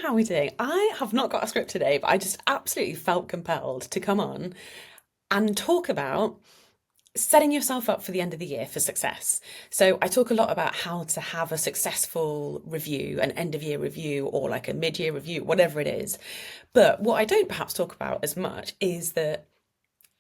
how we're doing. I have not got a script today, but I just absolutely felt compelled to come on and talk about setting yourself up for the end of the year for success. So I talk a lot about how to have a successful review, an end of year review, or like a mid year review, whatever it is. But what I don't perhaps talk about as much is that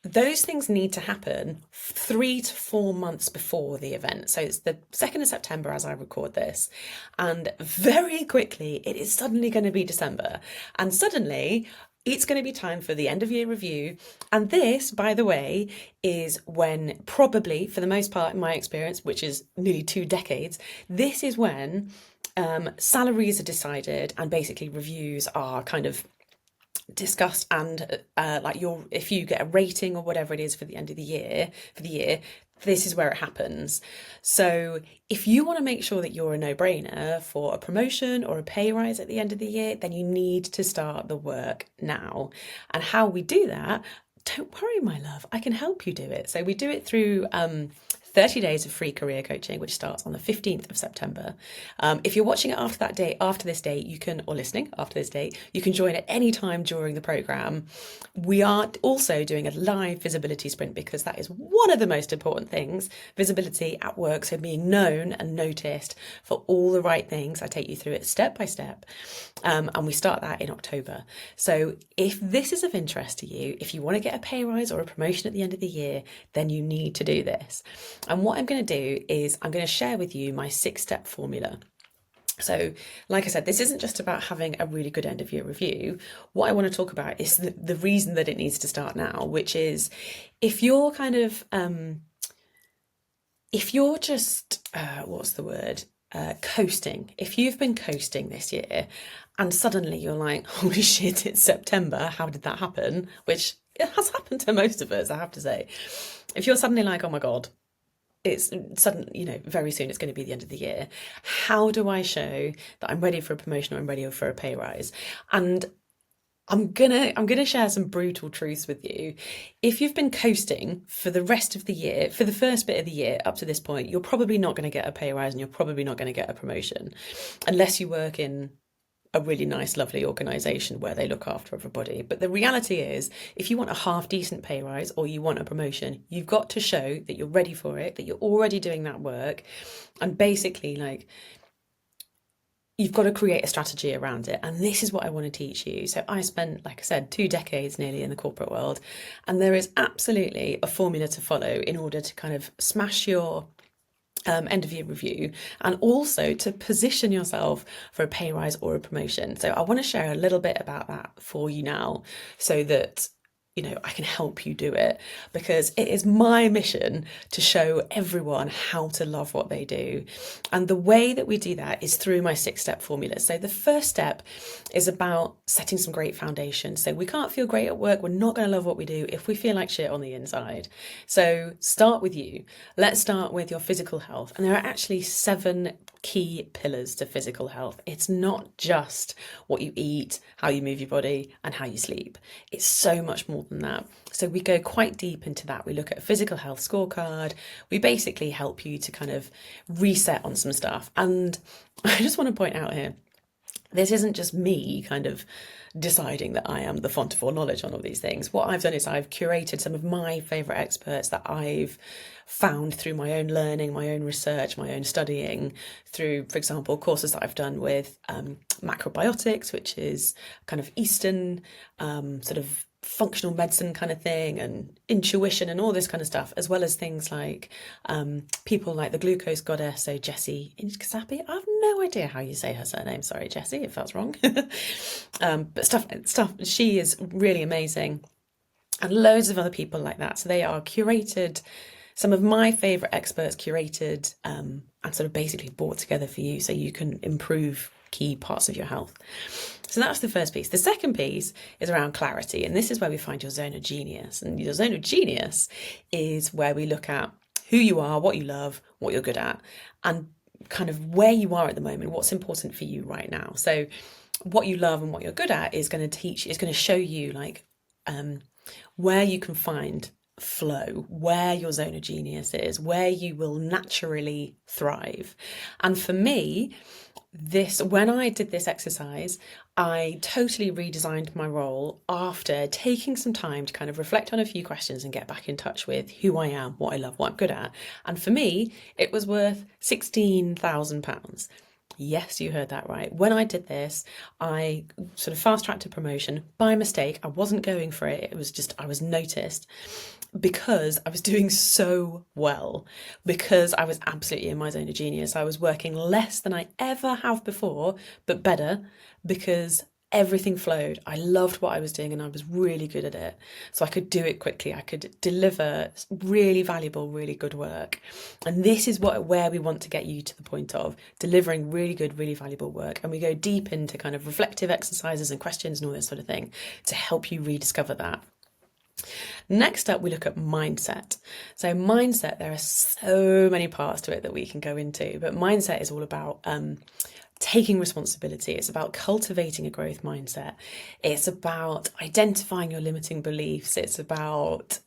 those things need to happen 3 to 4 months before the event. So it's the 2nd of September as I record this. And very quickly, it is suddenly going to be December. And suddenly, it's going to be time for the end of year review. And this, by the way, is when probably, for the most part, in my experience, which is nearly 2 decades, this is when salaries are decided and basically reviews are kind of discussed, and like if you get a rating or whatever it is for the end of the year, this is where it happens. So if you want to make sure that you're a no-brainer for a promotion or a pay rise at the end of the year, then you need to start the work now. And how we do that, don't worry, my love, I can help you do it. So we do it through 30 days of free career coaching, which starts on the 15th of September. If you're watching it after this date, you can, or listening after this date, you can join at any time during the program. We are also doing a live visibility sprint because that is one of the most important things, visibility at work. So being known and noticed for all the right things. I take you through it step by step. And we start that in October. So if this is of interest to you, if you want to get a pay rise or a promotion at the end of the year, then you need to do this. And what I'm going to do is I'm going to share with you my 6-step formula. So, like I said, this isn't just about having a really good end of year review. What I want to talk about is the reason that it needs to start now, which is if you're kind of, if you're just, what's the word? Coasting. If you've been coasting this year and suddenly you're like, holy shit, it's September. How did that happen? Which it has happened to most of us, I have to say. If you're suddenly like, oh my God, it's sudden, very soon it's going to be the end of the year. How do I show that I'm ready for a promotion or I'm ready for a pay rise? And I'm gonna share some brutal truths with you. If you've been coasting for the rest of the year, for the first bit of the year up to this point, you're probably not going to get a pay rise and you're probably not going to get a promotion unless you work in a really nice, lovely organisation where they look after everybody. But the reality is, if you want a half decent pay rise or you want a promotion, you've got to show that you're ready for it, that you're already doing that work, and basically you've got to create a strategy around it. And this is what I want to teach you. So I spent, like I said, 2 decades nearly in the corporate world, and there is absolutely a formula to follow in order to kind of smash your end of year review and also to position yourself for a pay rise or a promotion. So I want to share a little bit about that for you now so that I can help you do it, because it is my mission to show everyone how to love what they do. And the way that we do that is through my 6-step formula. So the first step is about setting some great foundations. So we can't feel great at work. We're not going to love what we do if we feel like shit on the inside. So start with you. Let's start with your physical health. And there are actually 7 key pillars to physical health. It's not just what you eat, how you move your body, and how you sleep. It's so much more than that. So we go quite deep into that. We look at a physical health scorecard. We basically help you to kind of reset on some stuff. And I just want to point out here, this isn't just me kind of deciding that I am the font of all knowledge on all these things. What I've done is I've curated some of my favourite experts that I've found through my own learning, my own research, my own studying, through, for example, courses that I've done with macrobiotics, which is kind of Eastern sort of functional medicine kind of thing, and intuition and all this kind of stuff, as well as things like people like the glucose goddess, so Jessie Inchkasapi. I have no idea how you say her surname, sorry Jessie if that's wrong. But stuff, she is really amazing, and loads of other people like that. So they are curated, some of my favourite experts curated and sort of basically brought together for you so you can improve key parts of your health. So that's the first piece. The second piece is around clarity, and this is where we find your zone of genius. And your zone of genius is where we look at who you are, what you love, what you're good at, and kind of where you are at the moment, what's important for you right now. So what you love and what you're good at is going to show you where you can find flow, where your zone of genius is, where you will naturally thrive. And for me, when I did this exercise, I totally redesigned my role after taking some time to kind of reflect on a few questions and get back in touch with who I am, what I love, what I'm good at. And for me, it was worth £16,000. Yes, you heard that right. When I did this, I sort of fast tracked a promotion by mistake. I wasn't going for it. It was just, I was noticed because I was doing so well, because I was absolutely in my zone of genius. I was working less than I ever have before, but better, because everything flowed. I loved what I was doing and I was really good at it. So I could do it quickly. I could deliver really valuable, really good work. And this is where we want to get you to the point of delivering really good, really valuable work. And we go deep into kind of reflective exercises and questions and all this sort of thing to help you rediscover that. Next up, we look at mindset. So mindset, there are so many parts to it that we can go into, but mindset is all about taking responsibility. It's about cultivating a growth mindset. It's about identifying your limiting beliefs. It's about,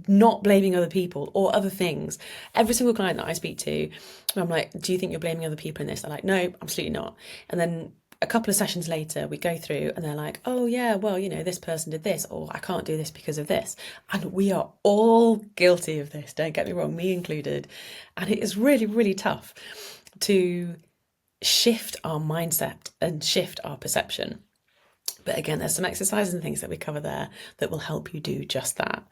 not blaming other people or other things. Every single client that I speak to, I'm like, do you think you're blaming other people in this? They're like, no, absolutely not. And then a couple of sessions later, we go through and they're like, oh yeah, well, this person did this, or I can't do this because of this. And we are all guilty of this, don't get me wrong, me included. And it is really, really tough to shift our mindset and shift our perception. But again, there's some exercises and things that we cover there that will help you do just that.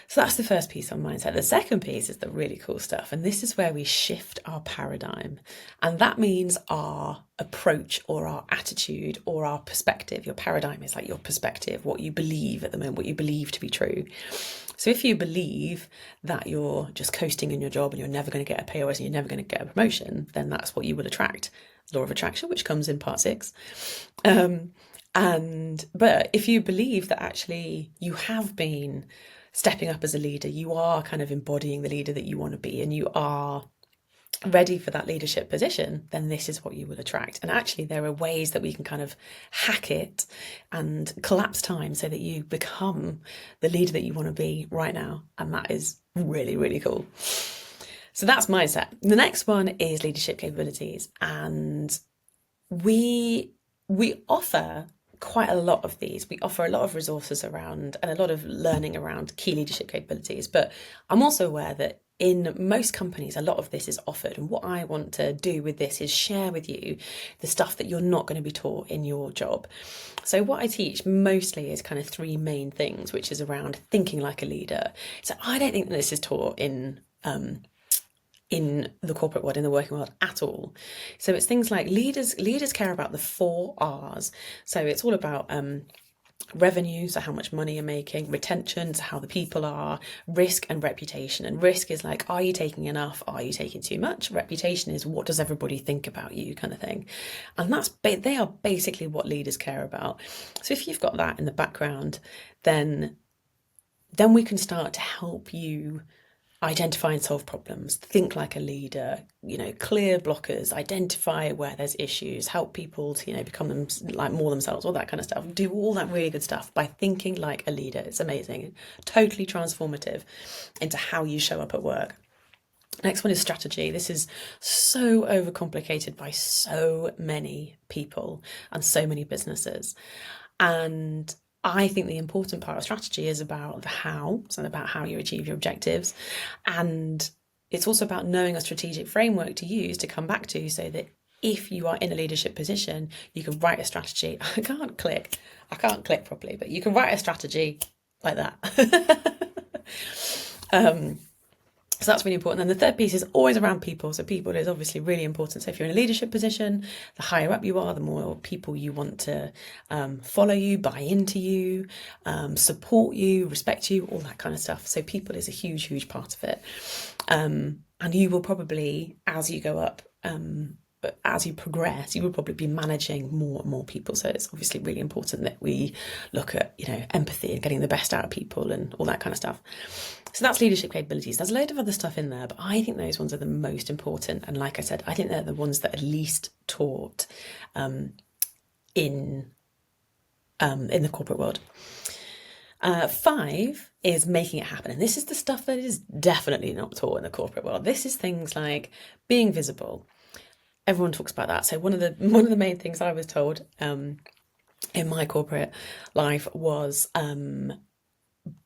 So that's the first piece on mindset. The second piece is the really cool stuff. And this is where we shift our paradigm. And that means our approach or our attitude or our perspective. Your paradigm is like your perspective, what you believe at the moment, what you believe to be true. So if you believe that you're just coasting in your job and you're never going to get a pay rise and you're never going to get a promotion, then that's what you will attract. Law of attraction, which comes in part 6. But if you believe that actually you have been stepping up as a leader, you are kind of embodying the leader that you want to be, and you are ready for that leadership position, then this is what you will attract. And actually there are ways that we can kind of hack it and collapse time so that you become the leader that you want to be right now. And that is really, really cool. So that's mindset. The next one is leadership capabilities. And we offer quite a lot of these. We offer a lot of resources around and a lot of learning around key leadership capabilities. But I'm also aware that in most companies, a lot of this is offered. And what I want to do with this is share with you the stuff that you're not going to be taught in your job. So what I teach mostly is kind of 3 main things, which is around thinking like a leader. So I don't think that this is taught in the corporate world, in the working world at all. So it's things like leaders care about the 4 R's. So it's all about revenue, so how much money you're making, retention, so how the people are, risk and reputation. And risk is like, are you taking enough? Are you taking too much? Reputation is, what does everybody think about you, kind of thing. And they are basically what leaders care about. So if you've got that in the background, then we can start to help you identify and solve problems, think like a leader, clear blockers, identify where there's issues, help people to, become them like more themselves, all that kind of stuff. Do all that really good stuff by thinking like a leader. It's amazing, totally transformative into how you show up at work. Next one is strategy. This is so overcomplicated by so many people and so many businesses. And I think the important part of strategy is about the how, so about how you achieve your objectives. And it's also about knowing a strategic framework to use to come back to, so that if you are in a leadership position, you can write a strategy. I can't click properly, but you can write a strategy like that. So that's really important. And the third piece is always around people. So people is obviously really important. So if you're in a leadership position, the higher up you are, the more people you want to follow you, buy into you, support you, respect you, all that kind of stuff. So people is a huge, huge part of it. And you will probably, as you go up, as you progress, you will probably be managing more and more people. So it's obviously really important that we look at, empathy and getting the best out of people and all that kind of stuff. So that's leadership capabilities. There's a load of other stuff in there, but I think those ones are the most important. And like I said, I think they're the ones that are least taught in the corporate world. 5 is making it happen. And this is the stuff that is definitely not taught in the corporate world. This is things like being visible. Everyone talks about that. So one of the main things I was told in my corporate life was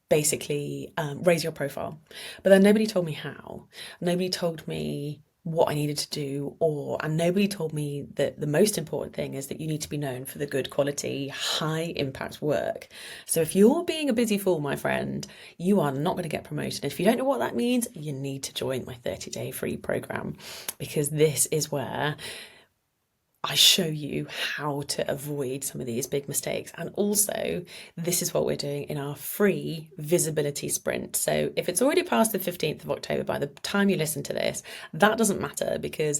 basically raise your profile. But then nobody told me how. Nobody told me what I needed to do, and nobody told me that the most important thing is that you need to be known for the good quality, high impact work. So if you're being a busy fool, my friend, you are not going to get promoted. If you don't know what that means, you need to join my 30-day free program, because this is where I show you how to avoid some of these big mistakes. And also, this is what we're doing in our free visibility sprint. So if it's already past the 15th of October, by the time you listen to this, that doesn't matter, because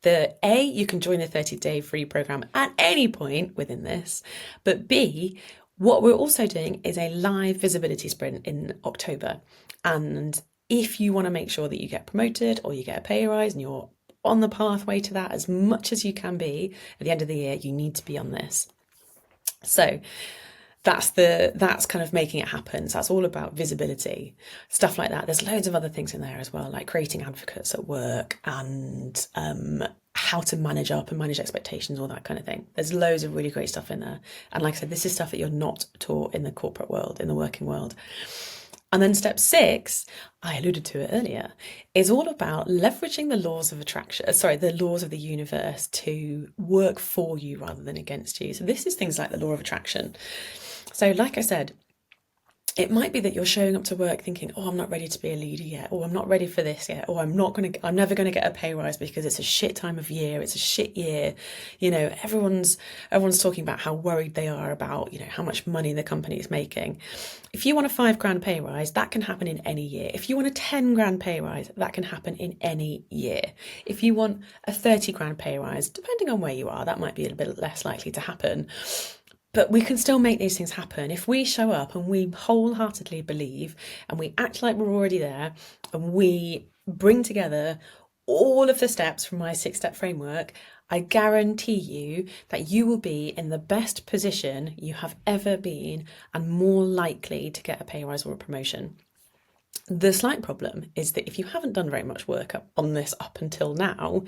you can join the 30-day free program at any point within this. But B, what we're also doing is a live visibility sprint in October. And if you want to make sure that you get promoted or you get a pay rise and you're on the pathway to that as much as you can be at the end of the year, you need to be on this. So that's kind of making it happen. So that's all about visibility, stuff like that. There's loads of other things in there as well, like creating advocates at work and how to manage up and manage expectations, all that kind of thing. There's loads of really great stuff in there. And like I said, this is stuff that you're not taught in the corporate world, in the working world. And then step 6, I alluded to it earlier, is all about leveraging the laws of the laws of the universe to work for you rather than against you. So this is things like the law of attraction. So like I said, it might be that you're showing up to work thinking, oh, I'm not ready to be a leader yet, or I'm not ready for this yet, or I'm never going to get a pay rise because it's a shit time of year, it's a shit year. You know, everyone's talking about how worried they are about, you know, how much money the company is making. If you want a $5,000 pay rise, that can happen in any year. If you want a $10,000 pay rise, that can happen in any year. If you want a $30,000 pay rise, depending on where you are, that might be a bit less likely to happen. But we can still make these things happen if we show up and we wholeheartedly believe and we act like we're already there and we bring together all of the steps from my 6-step framework. I guarantee you that you will be in the best position you have ever been and more likely to get a pay rise or a promotion. The slight problem is that if you haven't done very much work on this up until now,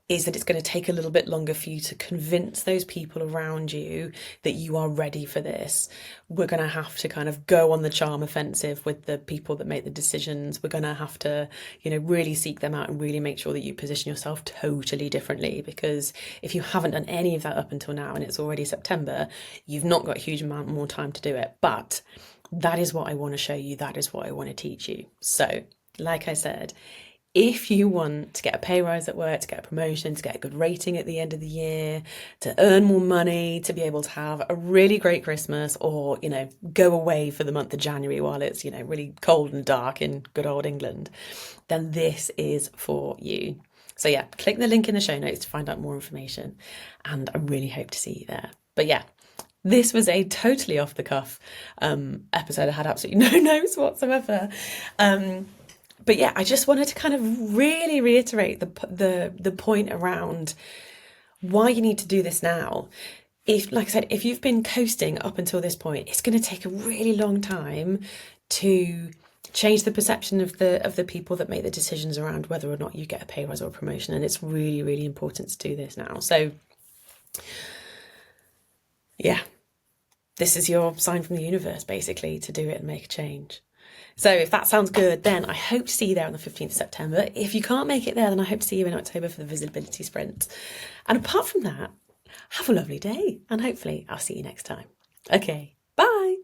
is that it's going to take a little bit longer for you to convince those people around you that you are ready for this. We're going to have to kind of go on the charm offensive with the people that make the decisions. We're going to have to, you know, really seek them out and really make sure that you position yourself totally differently, because if you haven't done any of that up until now and it's already September, you've not got a huge amount more time to do it. But that is what I want to show you. That is what I want to teach you. So, like I said, if you want to get a pay rise at work, to get a promotion, to get a good rating at the end of the year, to earn more money, to be able to have a really great Christmas, or, you know, go away for the month of January while it's, you know, really cold and dark in good old England, then this is for you. So yeah, click the link in the show notes to find out more information, and I really hope to see you there. But yeah, this was a totally off the cuff episode. I had absolutely no notes whatsoever. But yeah, I just wanted to kind of really reiterate the point around why you need to do this now. If, like I said, if you've been coasting up until this point, it's going to take a really long time to change the perception of the people that make the decisions around whether or not you get a pay rise or a promotion. And it's really, really important to do this now. So yeah, this is your sign from the universe, basically, to do it and make a change. So if that sounds good, then I hope to see you there on the 15th of September. If you can't make it there, then I hope to see you in October for the visibility sprint. And apart from that, have a lovely day, and hopefully I'll see you next time. Okay, bye.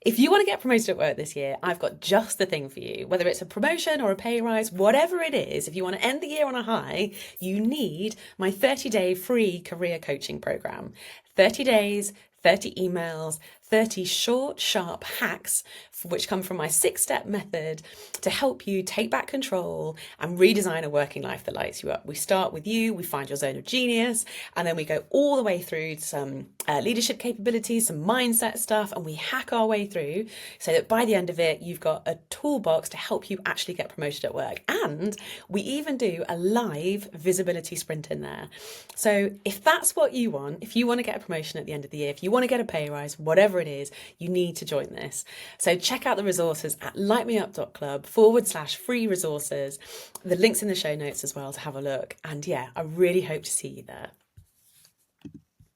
If you want to get promoted at work this year, I've got just the thing for you. Whether it's a promotion or a pay rise, whatever it is, if you want to end the year on a high, you need my 30-day free career coaching program. 30 days, 30 emails, 30 short, sharp hacks, which come from my 6-step method to help you take back control and redesign a working life that lights you up. We start with you, we find your zone of genius, and then we go all the way through some leadership capabilities, some mindset stuff, and we hack our way through so that by the end of it, you've got a toolbox to help you actually get promoted at work. And we even do a live visibility sprint in there. So if that's what you want, if you want to get a promotion at the end of the year, if you want to get a pay rise, whatever it is, you need to join this. So check out the resources at lightmeup.club/free resources. The link's in the show notes as well to have a look. And yeah, I really hope to see you there.